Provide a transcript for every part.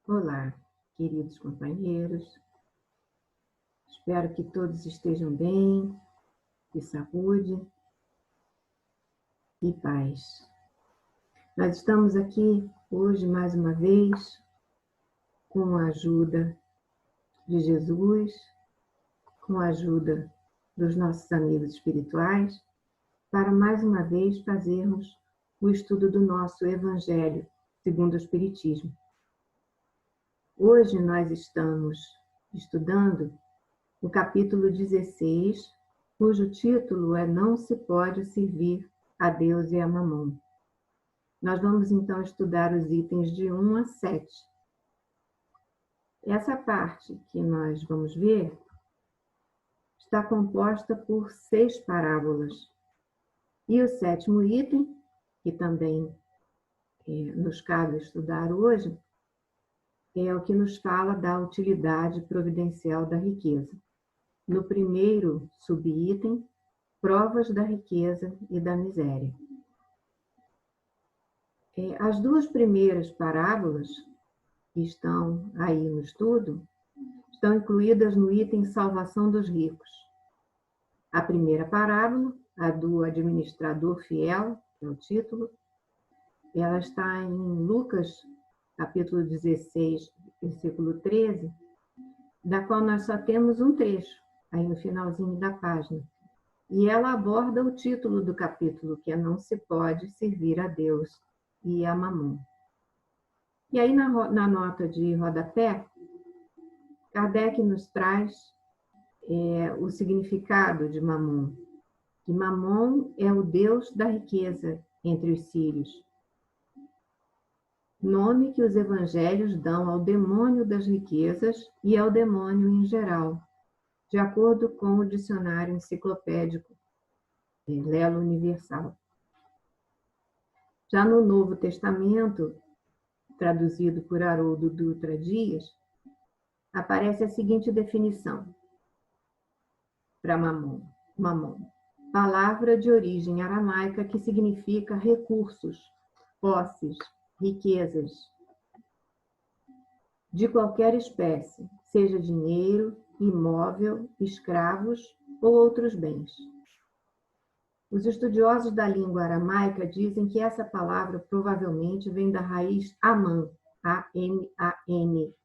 Olá, queridos companheiros. Espero que todos estejam bem, de saúde e paz. Nós estamos aqui hoje mais uma vez com a ajuda de Jesus, com a ajuda dos nossos amigos espirituais, para mais uma vez fazermos o estudo do nosso Evangelho segundo o Espiritismo. Hoje nós estamos estudando o capítulo 16, cujo título é Não se pode servir a Deus e a Mamon. Nós vamos então estudar os itens de 1 a 7. Essa parte que nós vamos ver está composta por 6 parábolas. E o 7º item, que também nos cabe estudar hoje, é o que nos fala da utilidade providencial da riqueza. No primeiro subitem, provas da riqueza e da miséria. As 2 primeiras parábolas, que estão aí no estudo, estão incluídas no item Salvação dos Ricos. A primeira parábola, a do administrador fiel, que é o título, ela está em Lucas, capítulo 16, versículo 13, da qual nós só temos um trecho, aí no finalzinho da página. E ela aborda o título do capítulo, que é Não se pode servir a Deus e a Mamon. E aí na nota de rodapé, Kardec nos traz o significado de Mamon. Que Mamon é o Deus da riqueza entre os sírios. Nome que os evangelhos dão ao demônio das riquezas e ao demônio em geral, de acordo com o dicionário enciclopédico Lelo Universal. Já no Novo Testamento, traduzido por Haroldo Dutra Dias, aparece a seguinte definição para Mamon. Palavra de origem aramaica que significa recursos, posses, riquezas, de qualquer espécie, seja dinheiro, imóvel, escravos ou outros bens. Os estudiosos da língua aramaica dizem que essa palavra provavelmente vem da raiz Aman, A-M-A-N,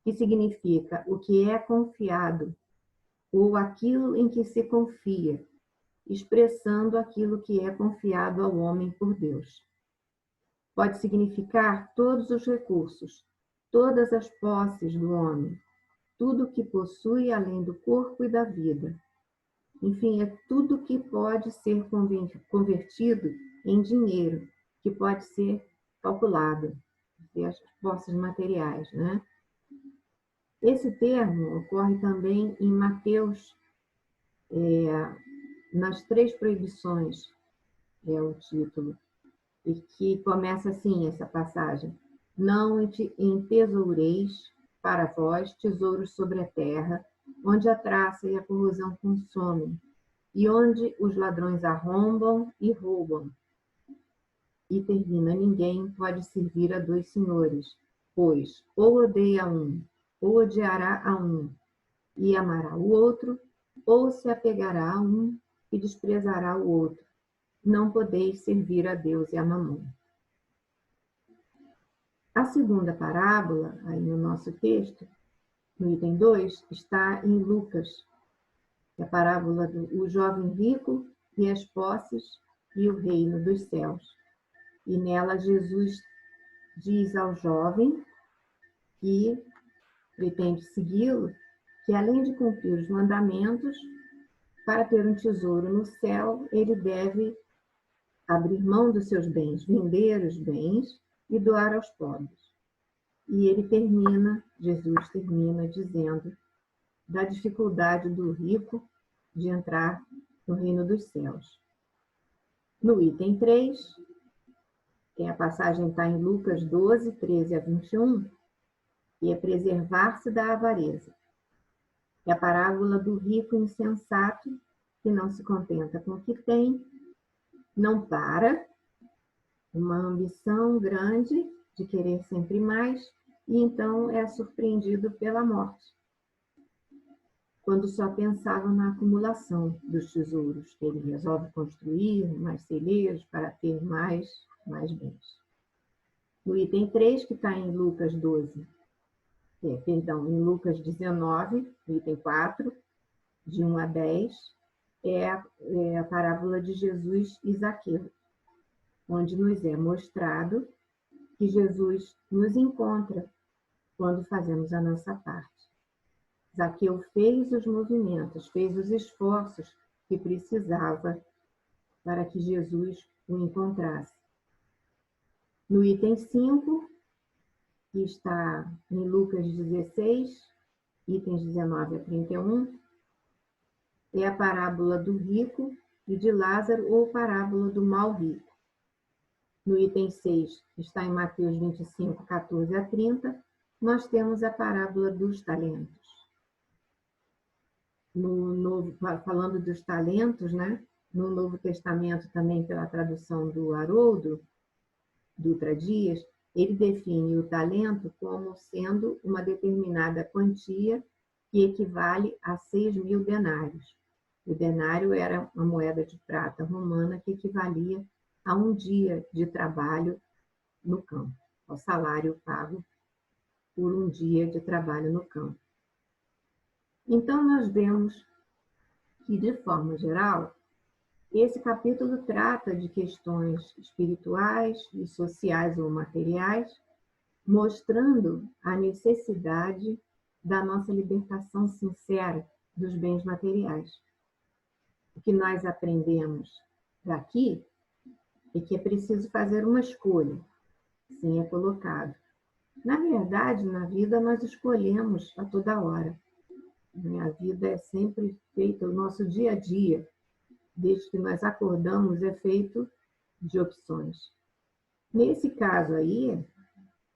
que significa o que é confiado, ou aquilo em que se confia, expressando aquilo que é confiado ao homem por Deus. Pode significar todos os recursos, todas as posses do homem, tudo o que possui além do corpo e da vida. Enfim, é tudo que pode ser convertido em dinheiro, que pode ser calculado, as posses materiais, né? Esse termo ocorre também em Mateus, nas 3 proibições, é o título, e que começa assim essa passagem: Não entesoureis para vós tesouros sobre a terra, onde a traça e a corrosão consomem, e onde os ladrões arrombam e roubam. E termina: ninguém pode servir a 2 senhores, pois ou odeia um, ou odiará a um, e amará o outro, ou se apegará a um e desprezará o outro. Não podeis servir a Deus e a Mamon. A segunda parábola, aí no nosso texto, no item 2, está em Lucas, que é a parábola do jovem rico e as posses e o reino dos céus. E nela Jesus diz ao jovem que pretende segui-lo, que além de cumprir os mandamentos, para ter um tesouro no céu, ele deve abrir mão dos seus bens, vender os bens e doar aos pobres. E Jesus termina dizendo da dificuldade do rico de entrar no reino dos céus. No item 3, a passagem está em Lucas 12, 13 a 21, e é preservar-se da avareza. É a parábola do rico insensato, que não se contenta com o que tem, não para, uma ambição grande de querer sempre mais, e então é surpreendido pela morte, quando só pensava na acumulação dos tesouros, que ele resolve construir mais celeiros para ter mais bens. No item 3, que está em Lucas 12, em Lucas 19, no item 4, de 1 a 10, é a parábola de Jesus e Zaqueu, onde nos é mostrado que Jesus nos encontra quando fazemos a nossa parte. Zaqueu fez os movimentos, fez os esforços que precisava para que Jesus o encontrasse. No item 5, que está em Lucas 16, itens 19 a 31, é a parábola do rico e de Lázaro, ou parábola do mau rico. No item 6, está em Mateus 25, 14 a 30, nós temos a parábola dos talentos. Falando dos talentos, né? No Novo Testamento, também pela tradução do Haroldo Dutra Dias, ele define o talento como sendo uma determinada quantia que equivale a 6.000 denários. O denário era uma moeda de prata romana que equivalia a um dia de trabalho no campo, ao salário pago por um dia de trabalho no campo. Então, nós vemos que, de forma geral, esse capítulo trata de questões espirituais e sociais ou materiais, mostrando a necessidade da nossa libertação sincera dos bens materiais. O que nós aprendemos daqui é que é preciso fazer uma escolha, sim, é colocado. Na verdade, na vida, nós escolhemos a toda hora. A vida é sempre feita, o nosso dia a dia, desde que nós acordamos, é feito de opções. Nesse caso aí,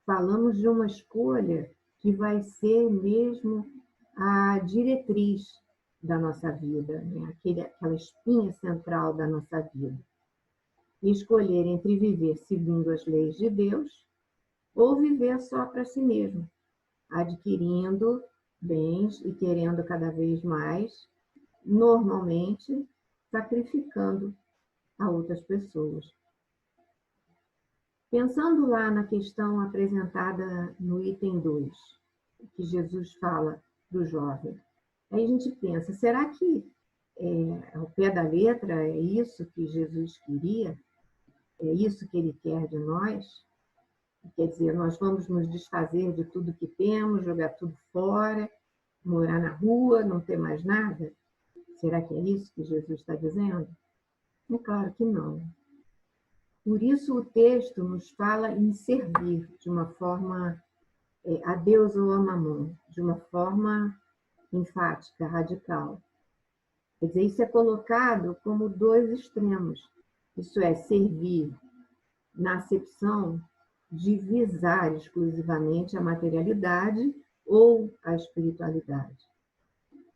falamos de uma escolha que vai ser mesmo a diretriz da nossa vida, né? Aquela espinha central da nossa vida. E escolher entre viver segundo as leis de Deus ou viver só para si mesmo, adquirindo bens e querendo cada vez mais, normalmente sacrificando a outras pessoas. Pensando lá na questão apresentada no item 2, que Jesus fala do jovem, aí a gente pensa, será que ao pé da letra é isso que Jesus queria? É isso que ele quer de nós? Quer dizer, nós vamos nos desfazer de tudo que temos, jogar tudo fora, morar na rua, não ter mais nada? Será que é isso que Jesus está dizendo? É claro que não. Por isso o texto nos fala em servir de uma forma a Deus ou a Mamon, de uma forma enfática, radical. Quer dizer, isso é colocado como dois extremos. Isso é, servir na acepção de visar exclusivamente a materialidade ou a espiritualidade.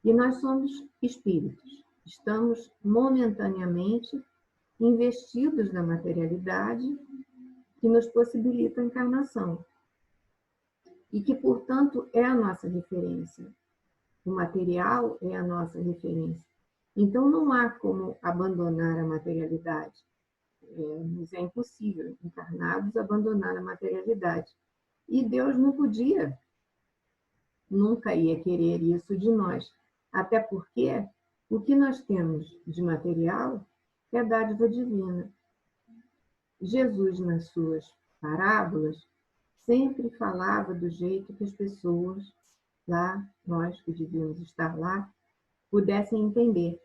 E nós somos espíritos, estamos momentaneamente investidos na materialidade que nos possibilita a encarnação e que, portanto, é a nossa referência. O material é a nossa referência. Então, não há como abandonar a materialidade. Nos é impossível, encarnados, abandonar a materialidade. E Deus não podia, nunca ia querer isso de nós. Até porque o que nós temos de material é dádiva divina. Jesus, nas suas parábolas, sempre falava do jeito que as pessoas lá, nós que devíamos estar lá, pudessem entender.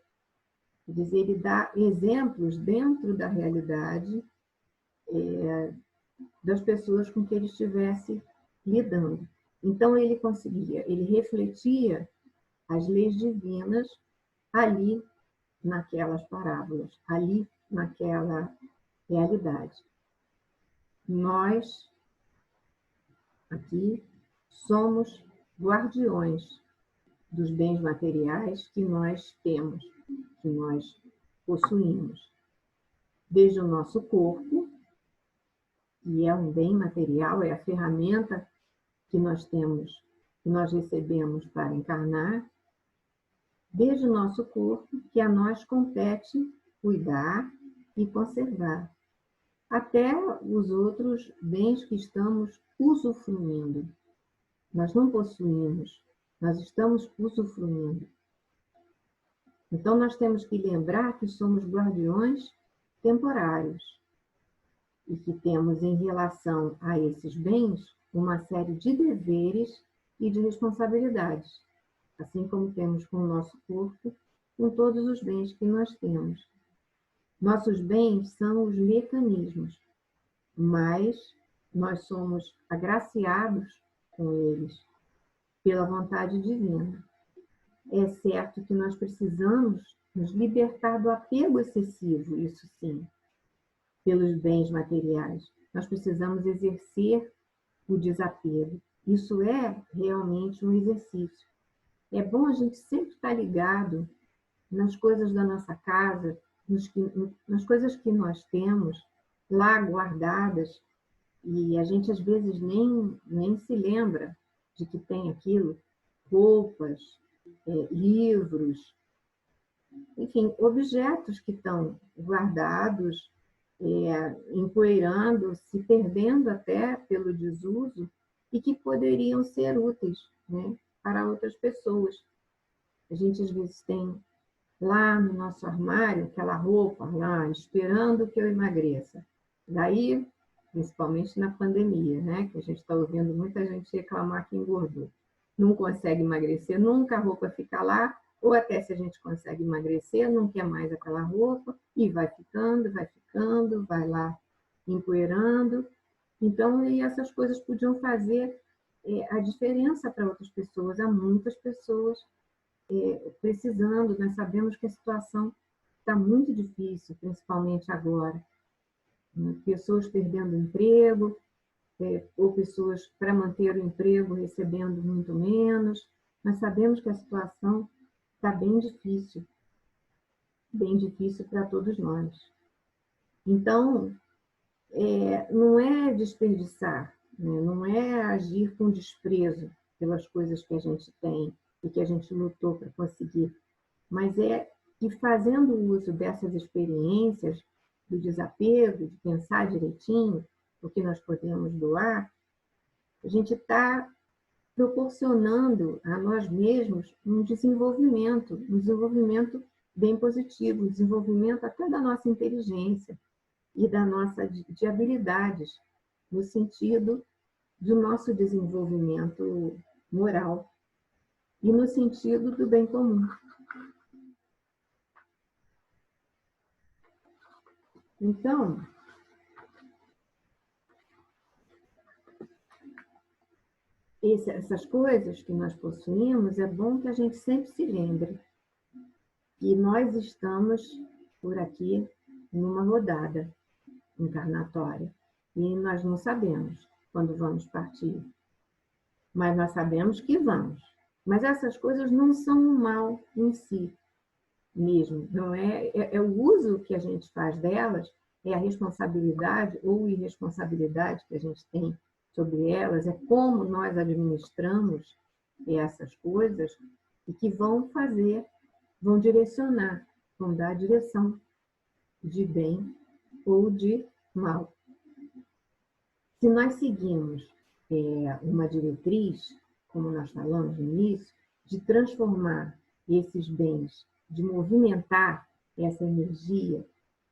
Quer dizer, ele dá exemplos dentro da realidade das pessoas com que ele estivesse lidando. Então, ele refletia as leis divinas ali naquelas parábolas, ali naquela realidade. Nós, aqui, somos guardiões dos bens materiais que nós temos, que nós possuímos. Desde o nosso corpo, que é um bem material, é a ferramenta que nós temos, que nós recebemos para encarnar, desde o nosso corpo, que a nós compete cuidar e conservar, até os outros bens que estamos usufruindo. Nós não possuímos, nós estamos usufruindo. Então, nós temos que lembrar que somos guardiões temporários e que temos, em relação a esses bens, uma série de deveres e de responsabilidades, assim como temos com o nosso corpo, com todos os bens que nós temos. Nossos bens são os mecanismos, mas nós somos agraciados com eles pela vontade divina. É certo que nós precisamos nos libertar do apego excessivo, isso sim, pelos bens materiais. Nós precisamos exercer o desapego. Isso é realmente um exercício. É bom a gente sempre estar ligado nas coisas da nossa casa, nas coisas que nós temos lá guardadas, e a gente às vezes nem se lembra de que tem aquilo, roupas, livros, enfim, objetos que estão guardados, empoeirando, se perdendo até pelo desuso, e que poderiam ser úteis, né, para outras pessoas. A gente às vezes tem lá no nosso armário aquela roupa lá, esperando que eu emagreça. Daí, principalmente na pandemia, né, que a gente está ouvindo muita gente reclamar que engordou. Não consegue emagrecer nunca, a roupa fica lá, ou até se a gente consegue emagrecer, não quer mais aquela roupa, e vai ficando, vai lá empoeirando. Então, e essas coisas podiam fazer a diferença para outras pessoas. Há muitas pessoas precisando, nós sabemos que a situação está muito difícil, principalmente agora. Pessoas perdendo emprego, ou pessoas para manter o emprego recebendo muito menos. Nós sabemos que a situação está bem difícil para todos nós. Então, não é desperdiçar, né? Não é agir com desprezo pelas coisas que a gente tem e que a gente lutou para conseguir, mas é que fazendo uso dessas experiências, do desapego, de pensar direitinho o que nós podemos doar, a gente está proporcionando a nós mesmos um desenvolvimento bem positivo, um desenvolvimento até da nossa inteligência e da nossa de habilidades, no sentido do nosso desenvolvimento moral e no sentido do bem comum. Então, essas coisas que nós possuímos, é bom que a gente sempre se lembre que nós estamos por aqui numa rodada encarnatória e nós não sabemos quando vamos partir, mas nós sabemos que vamos. Mas essas coisas não são um mal em si mesmo, não é o uso que a gente faz delas, é a responsabilidade ou irresponsabilidade que a gente tem sobre elas, é como nós administramos essas coisas e que vão direcionar, vão dar direção de bem ou de mal. Se nós seguimos uma diretriz, como nós falamos no início, de transformar esses bens, de movimentar essa energia,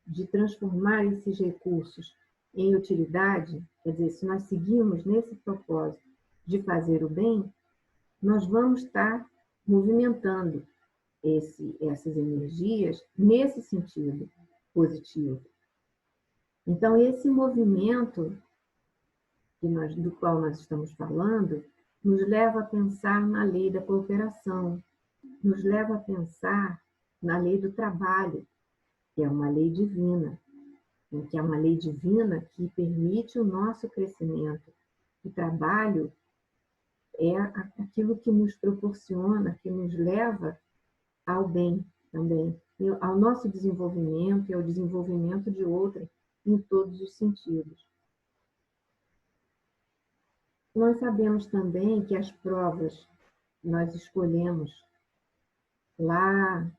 de transformar esses recursos em utilidade, quer dizer, se nós seguimos nesse propósito de fazer o bem, nós vamos estar movimentando essas energias nesse sentido positivo. Então, esse movimento do qual nós estamos falando nos leva a pensar na lei da cooperação, nos leva a pensar na lei do trabalho, que é uma lei divina, que é uma lei divina que permite o nosso crescimento. O trabalho é aquilo que nos proporciona, que nos leva ao bem também, ao nosso desenvolvimento e ao desenvolvimento de outra em todos os sentidos. Nós sabemos também que as provas nós escolhemos lá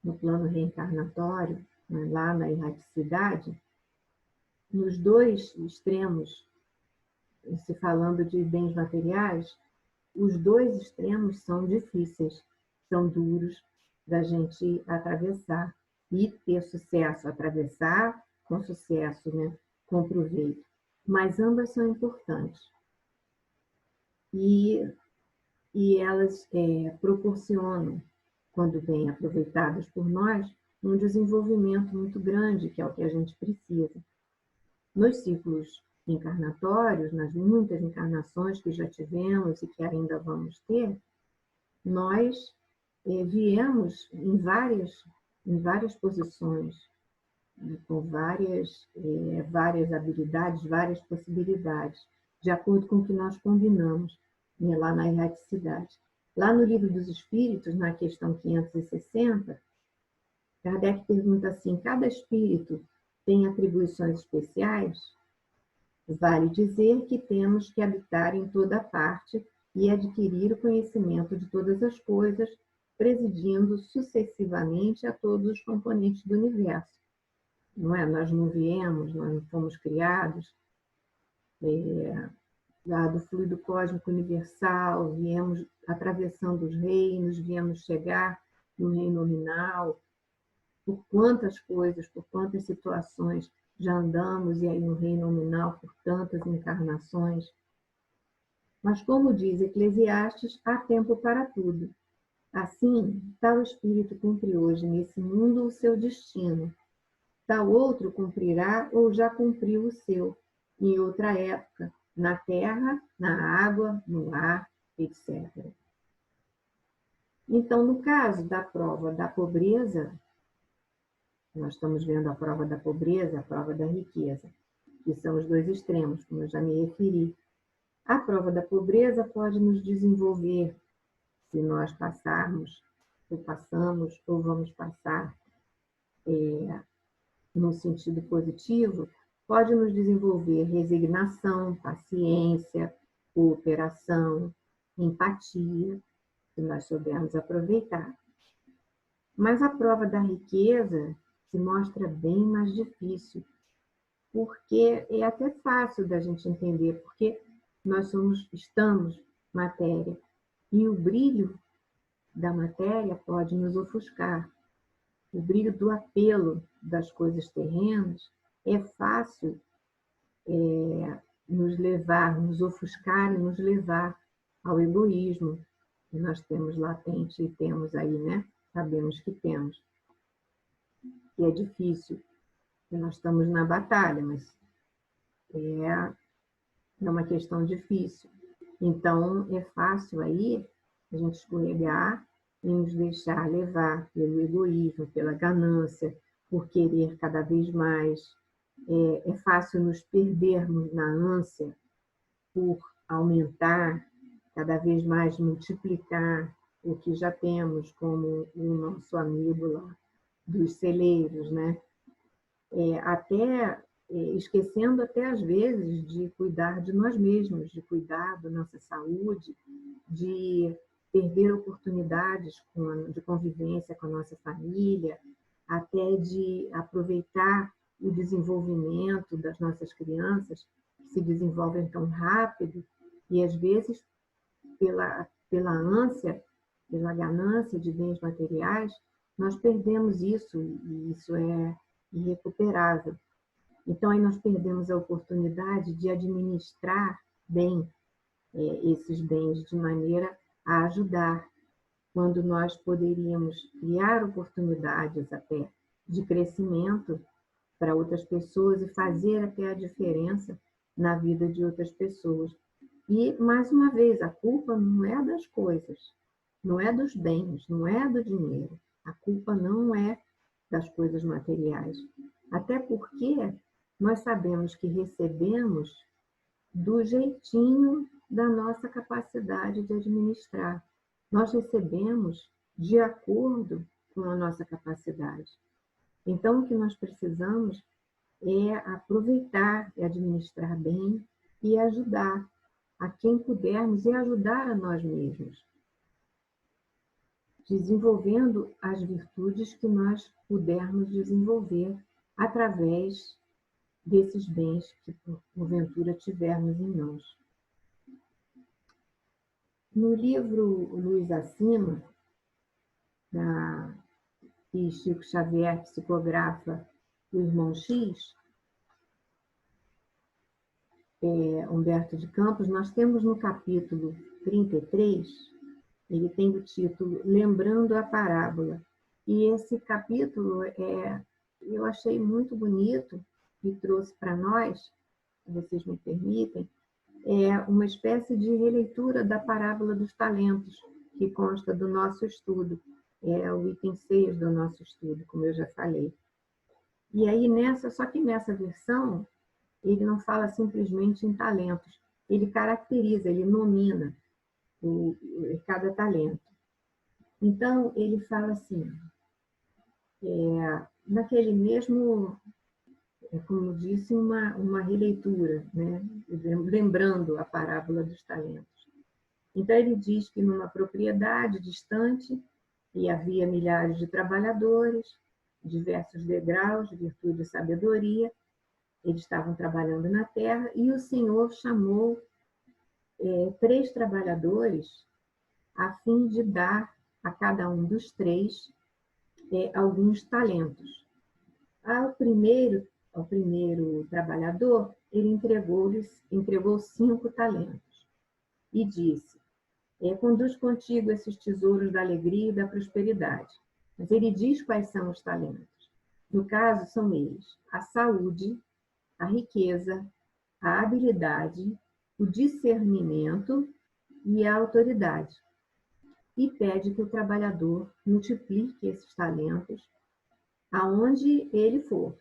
no plano reencarnatório, né, lá na erraticidade, nos dois extremos, se falando de bens materiais, os dois extremos são difíceis, são duros da gente atravessar e ter sucesso, atravessar com sucesso, né? Com proveito. Mas ambas são importantes. E elas proporcionam, quando bem aproveitadas por nós, um desenvolvimento muito grande, que é o que a gente precisa. Nos ciclos encarnatórios, nas muitas encarnações que já tivemos e que ainda vamos ter, nós viemos em várias posições, com várias habilidades, várias possibilidades, de acordo com o que nós combinamos, né, lá na erraticidade. Lá no Livro dos Espíritos, na questão 560, Kardec pergunta assim: cada espírito tem atribuições especiais? Vale dizer que temos que habitar em toda parte e adquirir o conhecimento de todas as coisas, presidindo sucessivamente a todos os componentes do universo. Não é? Nós não viemos, nós não fomos criados lá do fluido cósmico universal, viemos atravessando os reinos, viemos chegar no reino nominal. Por quantas coisas, por quantas situações já andamos, e aí no reino nominal por tantas encarnações. Mas, como diz Eclesiastes, há tempo para tudo. Assim, tal espírito cumpre hoje nesse mundo o seu destino. Tal outro cumprirá ou já cumpriu o seu, em outra época, na terra, na água, no ar, etc. Então, no caso da prova da pobreza, nós estamos vendo a prova da pobreza, a prova da riqueza, que são os dois extremos, como eu já me referi. A prova da pobreza pode nos desenvolver, se nós passarmos, ou passamos, ou vamos passar no sentido positivo, pode nos desenvolver resignação, paciência, cooperação, empatia, se nós soubermos aproveitar. Mas a prova da riqueza se mostra bem mais difícil, porque é até fácil da gente entender, porque nós estamos matéria, e o brilho da matéria pode nos ofuscar. O brilho do apelo das coisas terrenas é fácil nos levar, nos ofuscar e nos levar ao egoísmo, que nós temos latente e temos aí, né? Sabemos que temos. Que é difícil, que nós estamos na batalha, mas é uma questão difícil. Então, é fácil aí a gente escorregar e nos deixar levar pelo egoísmo, pela ganância, por querer cada vez mais. É fácil nos perdermos na ânsia por aumentar, cada vez mais multiplicar o que já temos, como o nosso amigo lá dos celeiros, né? Esquecendo até às vezes de cuidar de nós mesmos, de cuidar da nossa saúde, de perder oportunidades de convivência com a nossa família, até de aproveitar o desenvolvimento das nossas crianças, que se desenvolvem tão rápido, e às vezes pela ânsia, pela ganância de bens materiais, nós perdemos isso, e isso é irrecuperável. Então, aí nós perdemos a oportunidade de administrar bem esses bens de maneira a ajudar, quando nós poderíamos criar oportunidades até de crescimento para outras pessoas e fazer até a diferença na vida de outras pessoas. E, mais uma vez, a culpa não é das coisas, não é dos bens, não é do dinheiro. A culpa não é das coisas materiais. Até porque nós sabemos que recebemos do jeitinho da nossa capacidade de administrar. Nós recebemos de acordo com a nossa capacidade. Então, o que nós precisamos é aproveitar e administrar bem e ajudar. a quem pudermos e ajudar a nós mesmos, desenvolvendo as virtudes que nós pudermos desenvolver através desses bens que, porventura, tivermos em nós. No livro Luz Acima, que Chico Xavier psicografa o irmão X, Humberto de Campos, nós temos no capítulo 33, ele tem o título Lembrando a Parábola. E esse capítulo eu achei muito bonito e trouxe para nós, se vocês me permitem, uma espécie de releitura da parábola dos talentos, que consta do nosso estudo. É o item 6 do nosso estudo, como eu já falei. E aí, só que nessa versão, ele não fala simplesmente em talentos, ele caracteriza, ele nomina cada talento. Então, ele fala assim, naquele mesmo, como disse, uma releitura, né? Lembrando a parábola dos talentos. Então, ele diz que numa propriedade distante, e havia milhares de trabalhadores, diversos degraus, virtude e sabedoria, eles estavam trabalhando na terra, e o Senhor chamou 3 trabalhadores a fim de dar a cada um dos 3 alguns talentos. Ao primeiro trabalhador, ele entregou 5 talentos e disse: conduz contigo esses tesouros da alegria e da prosperidade. Mas ele diz quais são os talentos. No caso, são eles: a saúde, a riqueza, a habilidade, o discernimento e a autoridade. E pede que o trabalhador multiplique esses talentos aonde ele for,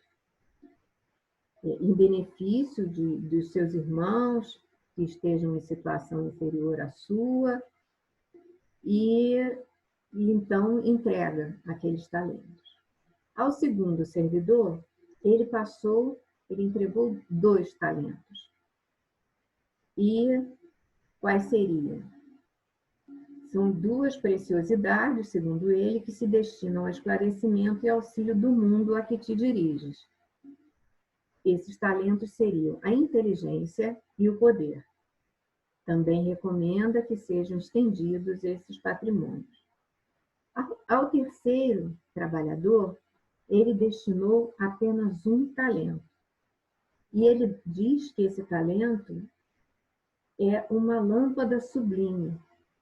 em benefício dos seus irmãos que estejam em situação inferior à sua, e então entrega aqueles talentos. Ao segundo servidor, ele entregou 2 talentos. E quais seriam? São 2 preciosidades, segundo ele, que se destinam ao esclarecimento e auxílio do mundo a que te diriges. Esses talentos seriam a inteligência e o poder. Também recomenda que sejam estendidos esses patrimônios. Ao terceiro trabalhador, ele destinou apenas 1 talento. E ele diz que esse talento é uma lâmpada sublime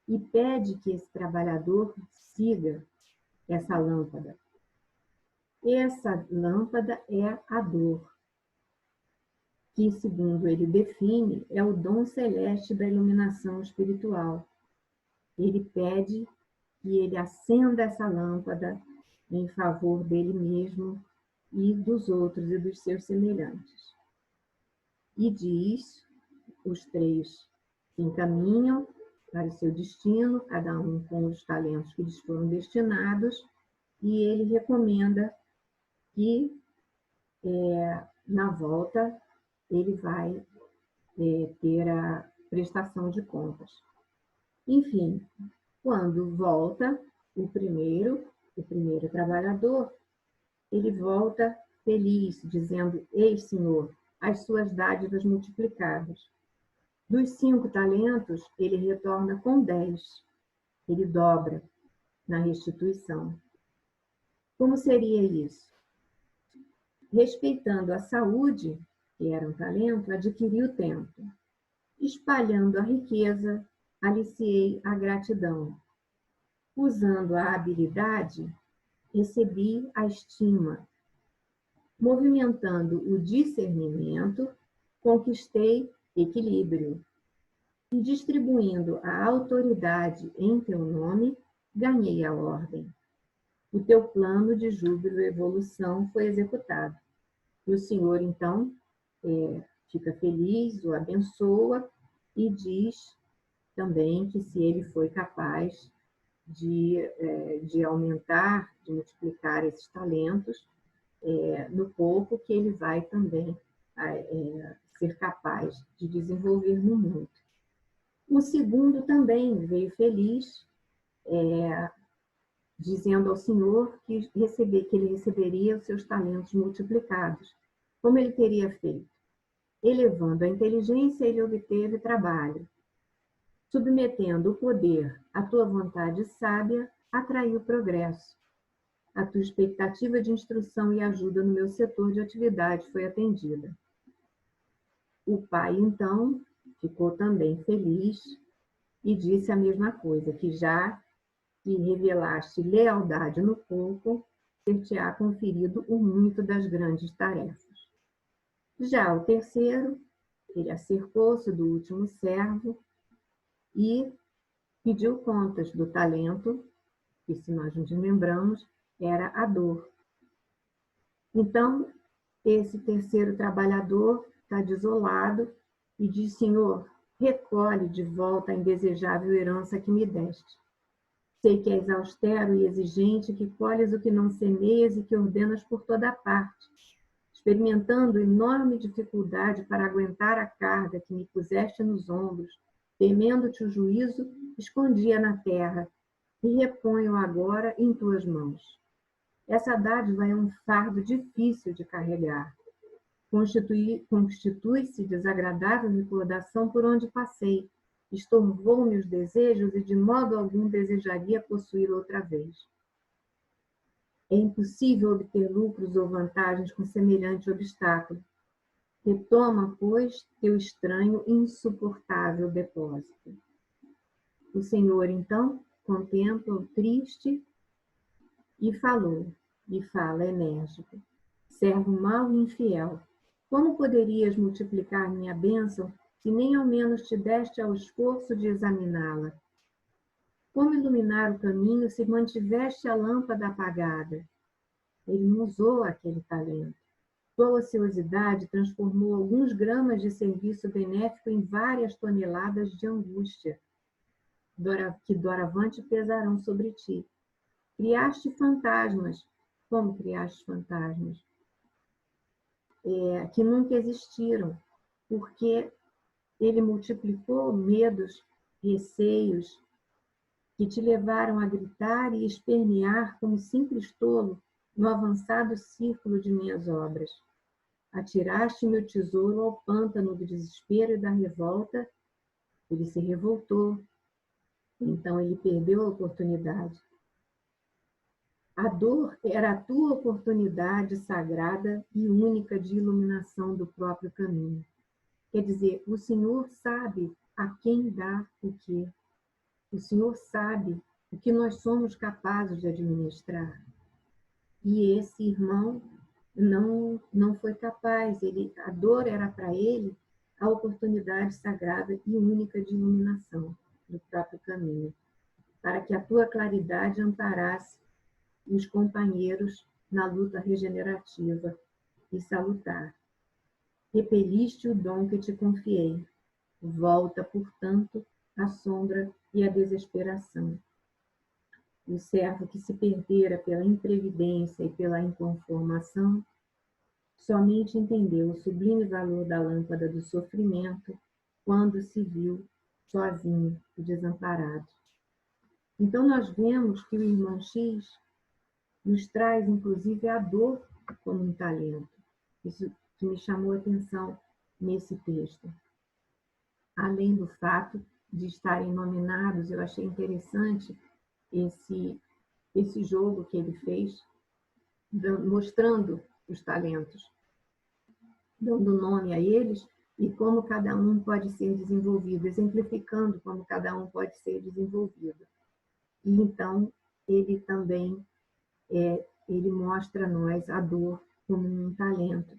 e pede que esse trabalhador siga essa lâmpada. Essa lâmpada é a dor, que, segundo ele define, é o dom celeste da iluminação espiritual. Ele pede que ele acenda essa lâmpada em favor dele mesmo e dos outros e dos seus semelhantes. E diz, os 3 se encaminham para o seu destino, cada um com os talentos que lhes foram destinados, e ele recomenda que, na volta, ele vai ter a prestação de contas. Enfim, quando volta o primeiro trabalhador, ele volta feliz, dizendo: Eis, Senhor, as suas dádivas multiplicadas. Dos 5 talentos, ele retorna com 10. Ele dobra na restituição. Como seria isso? Respeitando a saúde, que era um talento, adquiri o tempo. Espalhando a riqueza, aliciei a gratidão. Usando a habilidade, recebi a estima. Movimentando o discernimento, conquistei equilíbrio. E distribuindo a autoridade em teu nome, ganhei a ordem. O teu plano de júbilo e evolução foi executado. E o Senhor, então, fica feliz, o abençoa e diz também que se ele foi capaz de aumentar, de multiplicar esses talentos, no pouco que ele vai também ser capaz de desenvolver no mundo. O segundo também veio feliz, dizendo ao Senhor que ele receberia os seus talentos multiplicados, como ele teria feito. Elevando a inteligência, ele obteve trabalho. Submetendo o poder à tua vontade sábia, atraiu progresso. A tua expectativa de instrução e ajuda no meu setor de atividade foi atendida. O pai, então, ficou também feliz e disse a mesma coisa, que já que revelaste lealdade no pouco, ter-te-á conferido o muito das grandes tarefas. Já o terceiro, ele acercou-se do último servo e pediu contas do talento, que, se nós nos lembramos, era a dor. Então, esse terceiro trabalhador está desolado e diz: Senhor, recolhe de volta a indesejável herança que me deste. Sei que és austero e exigente, que colhes o que não semeias e que ordenas por toda parte. Experimentando enorme dificuldade para aguentar a carga que me puseste nos ombros, temendo-te o juízo, escondia na terra e reponho agora em tuas mãos. Essa dádiva é um fardo difícil de carregar. Constitui-se desagradável recordação por onde passei. Estorvou-me os desejos e de modo algum desejaria possuí-lo outra vez. É impossível obter lucros ou vantagens com semelhante obstáculo. Retoma, pois, teu estranho e insuportável depósito. O Senhor, então, contempla-o triste e fala enérgico. Servo mau e infiel, como poderias multiplicar minha bênção se nem ao menos te deste ao esforço de examiná-la? Como iluminar o caminho se mantiveste a lâmpada apagada? Ele não usou aquele talento. Sua ociosidade transformou alguns gramas de serviço benéfico em várias toneladas de angústia, que doravante pesarão sobre ti. Criaste fantasmas. Como criaste fantasmas? Que nunca existiram, porque ele multiplicou medos, receios, que te levaram a gritar e espernear como simples tolo no avançado círculo de minhas obras. Atiraste meu tesouro ao pântano do desespero e da revolta. Ele se revoltou. Então ele perdeu a oportunidade. A dor era a tua oportunidade sagrada e única de iluminação do próprio caminho. Quer dizer, o Senhor sabe a quem dá o quê. O Senhor sabe o que nós somos capazes de administrar. E esse irmão não foi capaz. A dor era para ele a oportunidade sagrada e única de iluminação do próprio caminho, para que a tua claridade amparasse os companheiros na luta regenerativa e salutar. Repeliste o dom que te confiei. Volta, portanto, a sombra e a desesperação. O servo que se perdera pela imprevidência e pela inconformação, somente entendeu o sublime valor da lâmpada do sofrimento quando se viu sozinho e desamparado. Então nós vemos que o irmão X nos traz, inclusive, a dor como um talento. Isso que me chamou a atenção nesse texto. Além do fato de estarem nominados, eu achei interessante esse jogo que ele fez, mostrando os talentos, dando nome a eles e como cada um pode ser desenvolvido, exemplificando como cada um pode ser desenvolvido. E então, ele também ele mostra a nós a dor como um talento.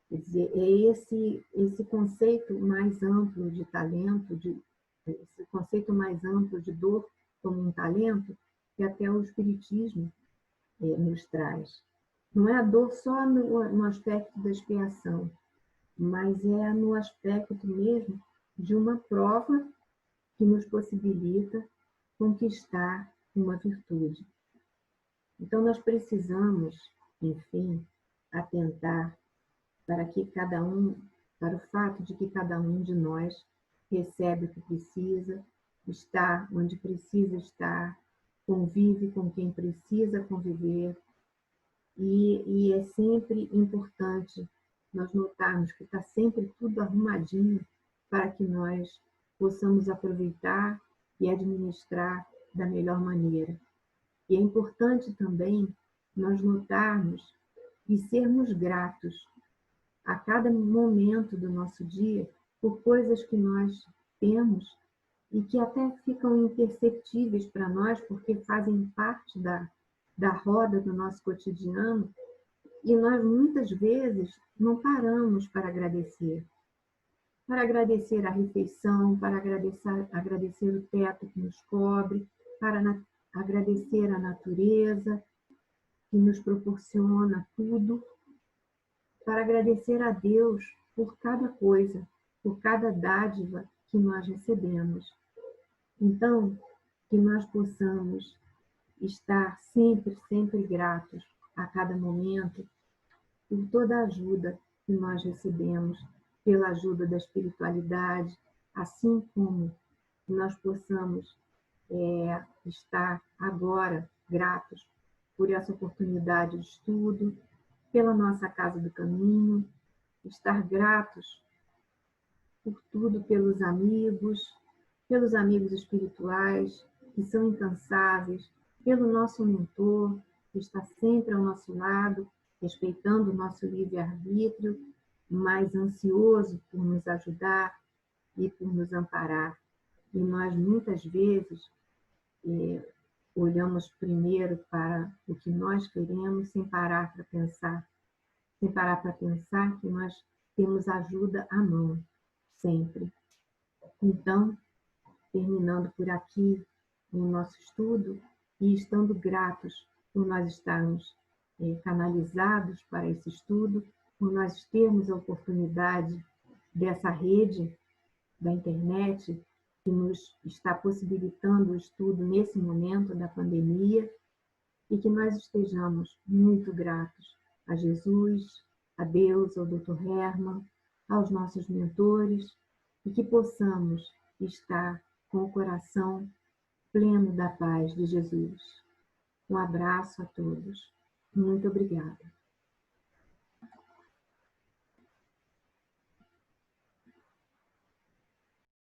Quer dizer, é esse conceito mais amplo de talento, esse conceito mais amplo de dor como um talento, que até o Espiritismo nos traz. Não é a dor só no aspecto da expiação, mas é no aspecto mesmo de uma prova que nos possibilita conquistar uma virtude. Então, nós precisamos, enfim, atentar para o fato de que cada um de nós recebe o que precisa, está onde precisa estar, convive com quem precisa conviver, e é sempre importante nós notarmos que está sempre tudo arrumadinho para que nós possamos aproveitar e administrar da melhor maneira. E é importante também nós notarmos e sermos gratos a cada momento do nosso dia por coisas que nós temos e que até ficam imperceptíveis para nós porque fazem parte da roda do nosso cotidiano, e nós muitas vezes não paramos para agradecer. Para agradecer a refeição, para agradecer o teto que nos cobre, para agradecer a natureza que nos proporciona tudo, para agradecer a Deus por cada coisa, por cada dádiva que nós recebemos. Então, que nós possamos estar sempre, sempre gratos a cada momento por toda a ajuda que nós recebemos, pela ajuda da espiritualidade, assim como nós possamos estar agora gratos por essa oportunidade de estudo, pela nossa Casa do Caminho, estar gratos por tudo, pelos amigos espirituais que são incansáveis, pelo nosso mentor que está sempre ao nosso lado, respeitando o nosso livre-arbítrio, mas ansioso por nos ajudar e por nos amparar. E nós muitas vezes olhamos primeiro para o que nós queremos sem parar para pensar que nós temos ajuda à mão, sempre. Então, terminando por aqui o nosso estudo e estando gratos por nós estarmos canalizados para esse estudo, por nós termos a oportunidade dessa rede da internet que nos está possibilitando o estudo nesse momento da pandemia, e que nós estejamos muito gratos a Jesus, a Deus, ao Dr. Hermann, aos nossos mentores, e que possamos estar com o coração pleno da paz de Jesus. Um abraço a todos. Muito obrigada.